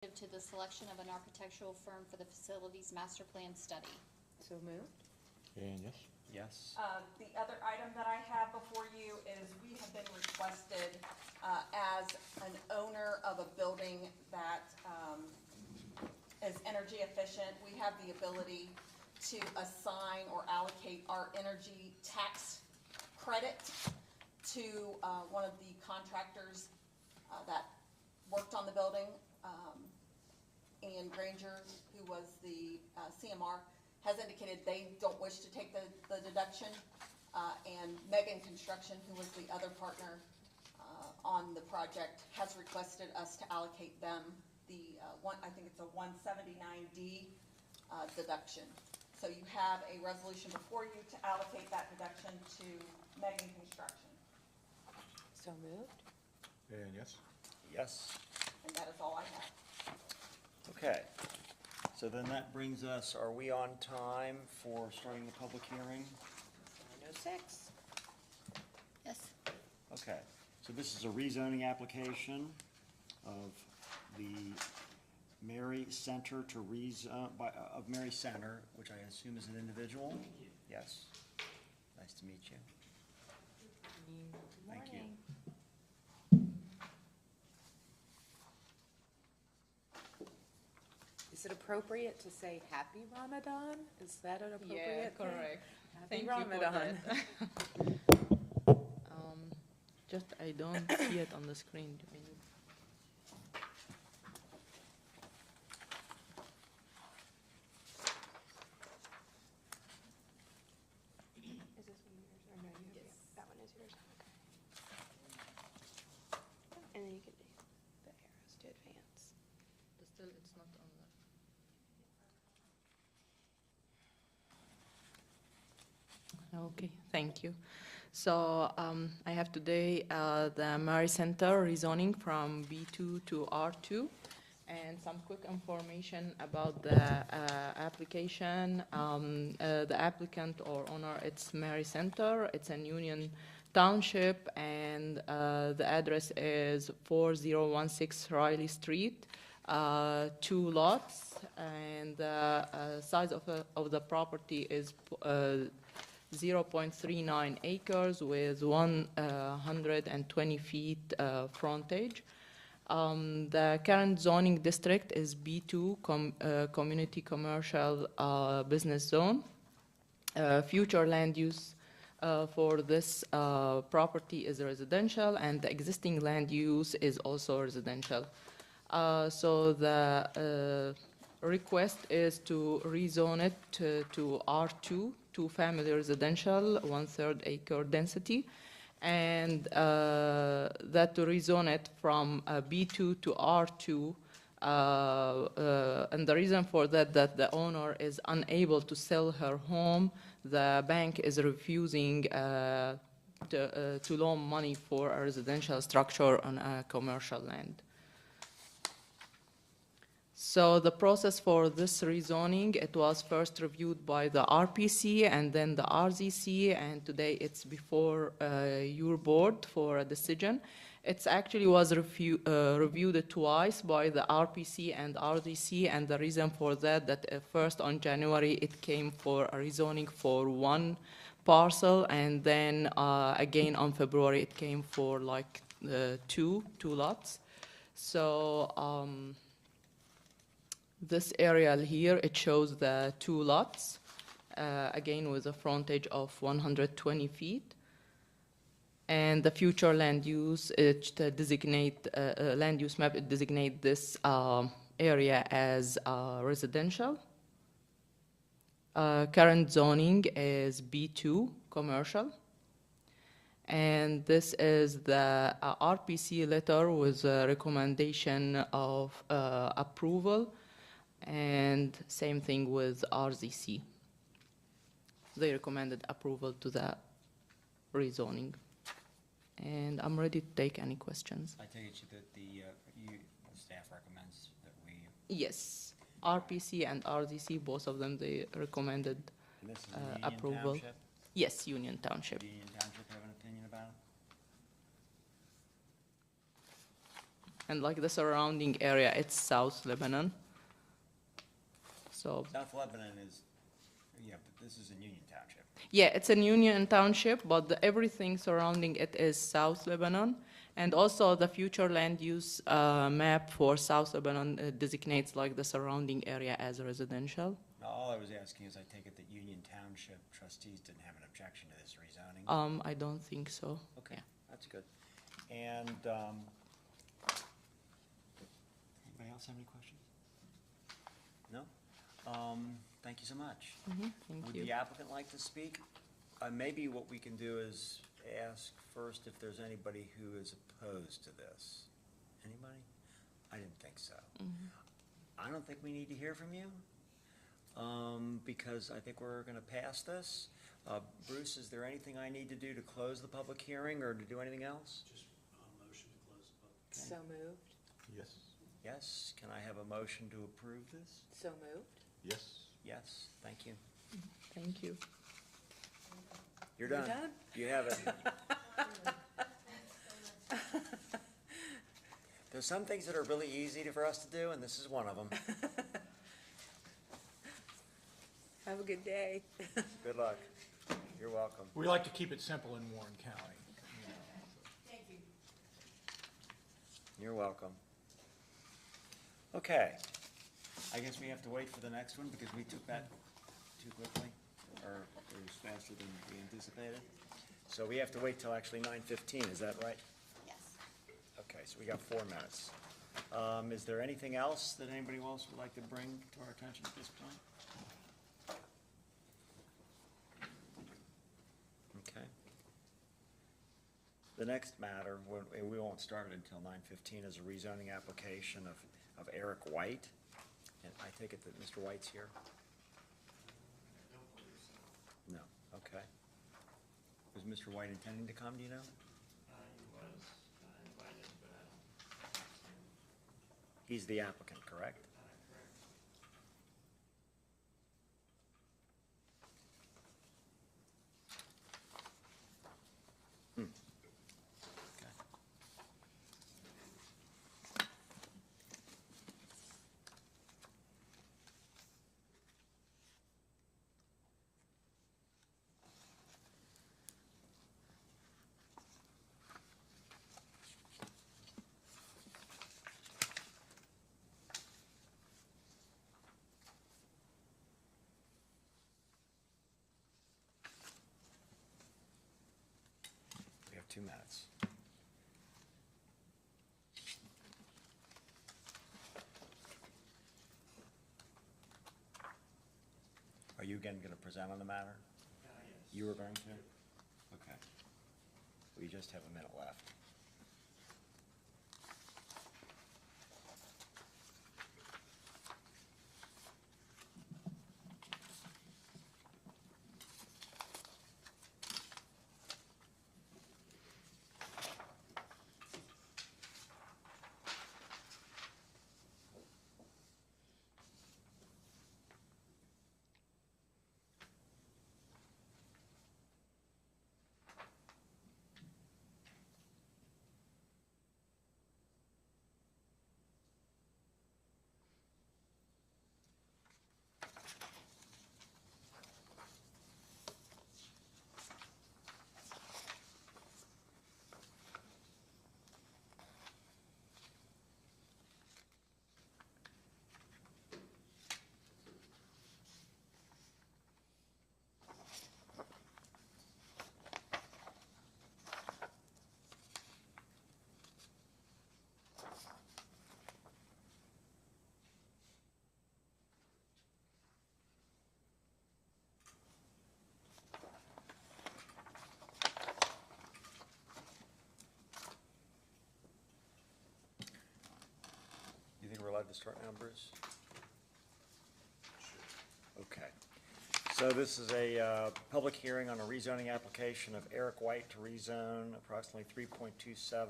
to the selection of an architectural firm for the facilities master plan study. So moved. And yes? Yes. The other item that I have before you is we have been requested as an owner of a building that is energy efficient. We have the ability to assign or allocate our energy tax credit to one of the contractors that worked on the building. And Granger, who was the CMR, has indicated they don't wish to take the deduction. And Megan Construction, who was the other partner on the project, has requested us to allocate them the I think it's a 179D deduction. So you have a resolution before you to allocate that deduction to Megan Construction. So moved. And yes? Yes. And that is all I have. Okay. So then that brings us, are we on time for starting the public hearing? 9:06. Yes. Okay. So this is a rezoning application of the Mary Center to of Mary Center, which I assume is an individual? Yes. Nice to meet you. Thank you. Is it appropriate to say Happy Ramadan? Is that an appropriate thing? correct. Happy Thank you for Ramadan. Just I don't see it on the screen. Do we need- Is this one yours or no? You have that one is yours. Okay. And then you can do the arrows to advance. But still, it's not on the. Okay, thank you. So I have today the Mary Center rezoning from B2 to R2, and some quick information about the application. The applicant or owner, it's Mary Center. It's in Union Township, and the address is 4016 Riley Street. 2 lots, and the size of the property is 0.39 acres with 120 feet frontage. The current zoning district is B2, Community Commercial Business Zone. Future land use for this property is residential, and the existing land use is also residential. So the request is to rezone it to R2, 2-family residential, 1/3 acre density, and that to rezone it from B2 to R2. And the reason for that the owner is unable to sell her home. The bank is refusing to loan money for a residential structure on a commercial land. So the process for this rezoning, it was first reviewed by the RPC and then the RZC, and today it's before your board for a decision. It's actually was reviewed twice by the RPC and RZC, and the reason for that first on January it came for a rezoning for 1 parcel, and then again on February it came for like 2 lots. So this area here, it shows the 2 lots, again with a frontage of 120 feet. And the future land use, it designate, land use map, it designate this area as residential. Current zoning is B2, commercial. And this is the RPC letter with a recommendation of approval. And same thing with RZC. They recommended approval to the rezoning. And I'm ready to take any questions. I take it that the staff recommends that we, Yes, RPC and RZC, both of them, they recommended and this is in Union approval. Township? Yes, Union Township. Does Union Township have an opinion about and like the surrounding area, it's South Lebanon. So, South Lebanon is, yeah, but this is in Union Township. yeah, it's in Union Township, but everything surrounding it is South Lebanon. And also the future land use map for South Lebanon designates like the surrounding area as residential. Now, all I was asking is, I take it that Union Township trustees didn't have an objection to this rezoning? I don't think so. Okay, Yeah. that's good. And, anybody else have any questions? No? Thank you so much. Thank Would you. the applicant like to speak? Maybe what we can do is ask first if there's anybody who is opposed to this. Anybody? I didn't think so. I don't think we need to hear from you, because I think we're gonna pass this. Bruce, is there anything I need to do to close the public hearing or to do anything else? Just a motion to close the public. So moved, Yes. Yes? Can I have a motion to approve this? so moved. Yes. Yes, thank you. Thank you. You're You're done. done? You have it. There's some things that are really easy for us to do, and this is one of them. Have a good day. Good luck. You're welcome. We like to keep it simple in Warren County. Thank you. You're welcome. Okay. I guess we have to wait for the next one because we took that too quickly, or it was faster than we anticipated. So we have to wait till actually 9:15, is that right? Yes. Okay, so we got 4 minutes. Is there anything else that anybody else would like to bring to our attention at this point? Okay. The next matter, we won't start it until 9:15, is a rezoning application of Eric White. And I take it that Mr. White's here? No, okay. Was Mr. White intending to come, do you know? He was invited, but I don't. He's the applicant, correct? Correct. Okay. We have 2 minutes. Are you again going to present on the matter? Yes. You were going to? Okay. We just have a minute left. You think we're allowed to start now, Bruce? Okay. So this is a public hearing on a rezoning application of Eric White to rezone approximately 3.27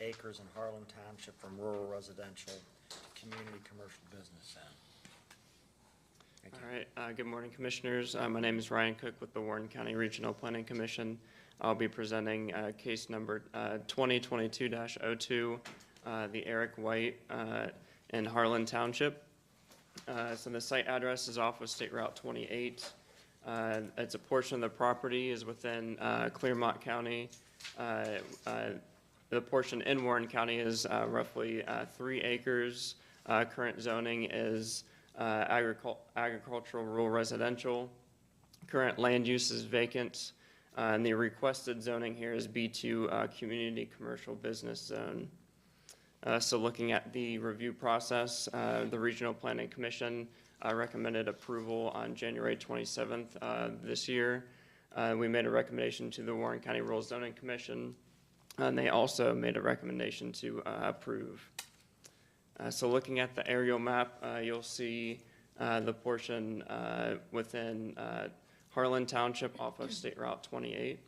acres in Harlan Township from rural residential to community commercial business zone. Thank you. All right, good morning, Commissioners. My name is Ryan Cook with the Warren County Regional Planning Commission. I'll be presenting case number 2022-02 the Eric White in Harlan Township. So the site address is off of State Route 28. It's a portion of the property is within Clermont County. The portion in Warren County is roughly 3 acres. Current zoning is agricultural rural residential. Current land use is vacant. And the requested zoning here is B2 community commercial business zone. So looking at the review process, the Regional Planning Commission recommended approval on January 27th this year. We made a recommendation to the Warren County Rural Zoning Commission, and they also made a recommendation to approve. So looking at the aerial map, you'll see the portion within Harlan Township off of State Route 28.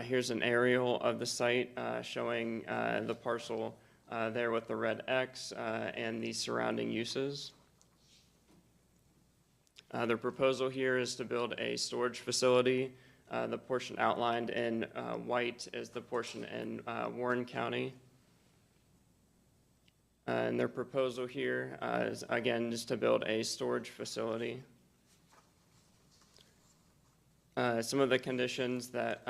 Here's an aerial of the site showing the parcel there with the red X and the surrounding uses. The proposal here is to build a storage facility. The portion outlined in white is the portion in Warren County. And their proposal here is, again, just to build a storage facility. Some of the conditions that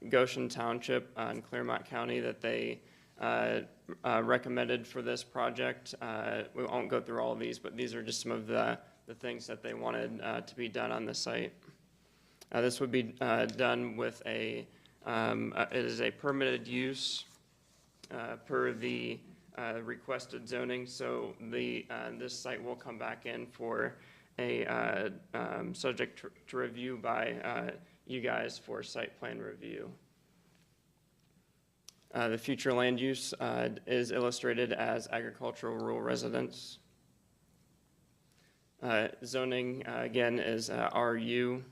Goshen Township in Clermont County that they recommended for this project. We won't go through all of these, but these are just some of the things that they wanted to be done on the site. This would be done with it is a permitted use per the requested zoning. So this site will come back in for a subject to review by you guys for site plan review. The future land use is illustrated as agricultural rural residence. Zoning, again, is RU.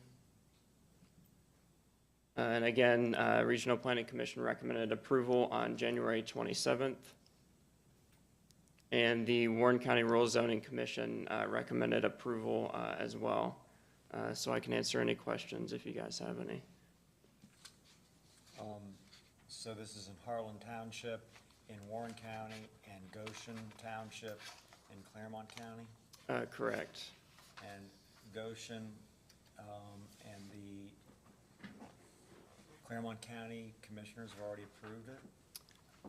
And again, Regional Planning Commission recommended approval on January 27th. And the Warren County Rural Zoning Commission recommended approval as well. So I can answer any questions if you guys have any. So this is in Harlan Township, in Warren County, and Goshen Township in Clermont County? Correct. And Goshen and the Clermont County Commissioners have already approved it?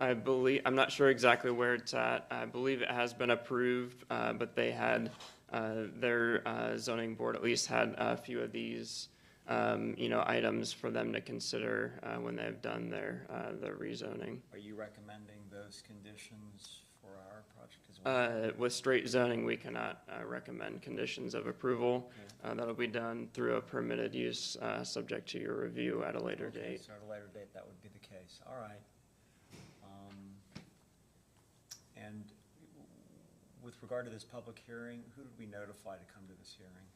I believe, I'm not sure exactly where it's at. I believe it has been approved, but they had, their zoning board at least had a few of these, items for them to consider when they've done their rezoning. Are you recommending those conditions for our project as well? With straight zoning, we cannot recommend conditions of approval. That'll be done through a permitted use, subject to your review at a later Okay, date. so at a later date, that would be the case. All right. And with regard to this public hearing, who did we notify to come to this hearing?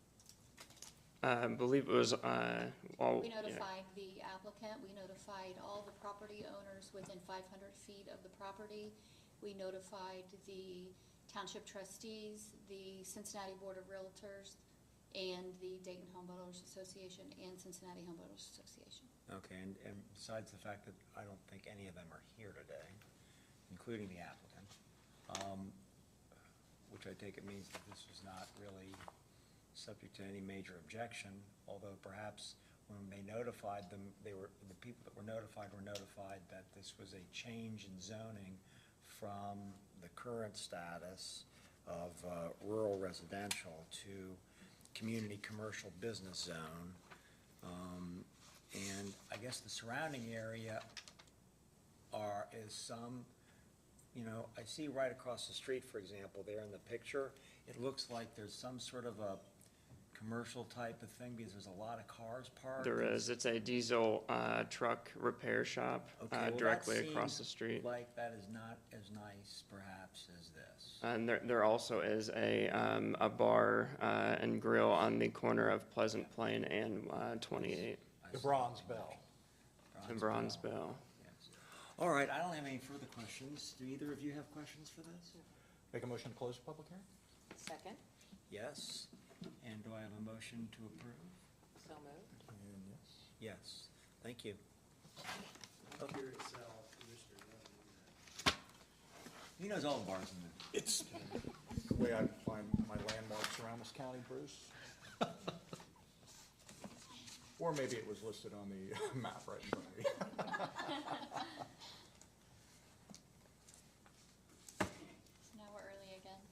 I believe it was, We notified the applicant, we notified all the property owners within 500 feet of the property. We notified the township trustees, the Cincinnati Board of Realtors, and the Dayton Home Builders Association and Cincinnati Home Builders Association. Okay, and besides the fact that I don't think any of them are here today, including the applicant, which I take it means that this was not really subject to any major objection, although perhaps when they notified them, the people that were notified that this was a change in zoning from the current status of rural residential to community commercial business zone. And I guess the surrounding area is some, I see right across the street, for example, there in the picture, it looks like there's some sort of a commercial type of thing because there's a lot of cars parked. there is. It's a diesel truck repair shop Okay, well, that directly across the seems street. like that is not as nice perhaps as this. And there also is a bar and grill on the corner of Pleasant Plain and 28 The Bronze Bell. in Bronze Bell. Yes. All right, I don't have any further questions. Do either of you have questions for this? Make a motion to close the public hearing? Second? Yes. And do I have a motion to approve? So moved. And yes. Yes. Thank you. Here itself, Commissioner Young, He knows all the bars in there. It's the way I find my landmarks around this county, Bruce. Or maybe it was listed on the map right in front of me. Now we're early again.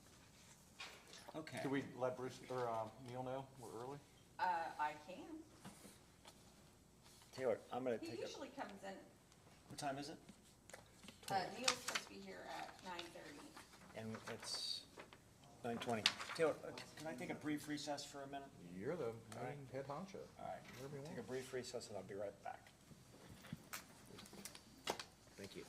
Okay. Do we let Bruce, or Neil know we're early? I can. Taylor, I'm gonna He take a, usually comes in, what time is it? Neil's supposed to be here at 9:30. And it's 9:20. Taylor, can I take a brief recess for a minute? You're the main head honcho. All right, Whatever you take want. a brief recess and I'll be right back. Thank you.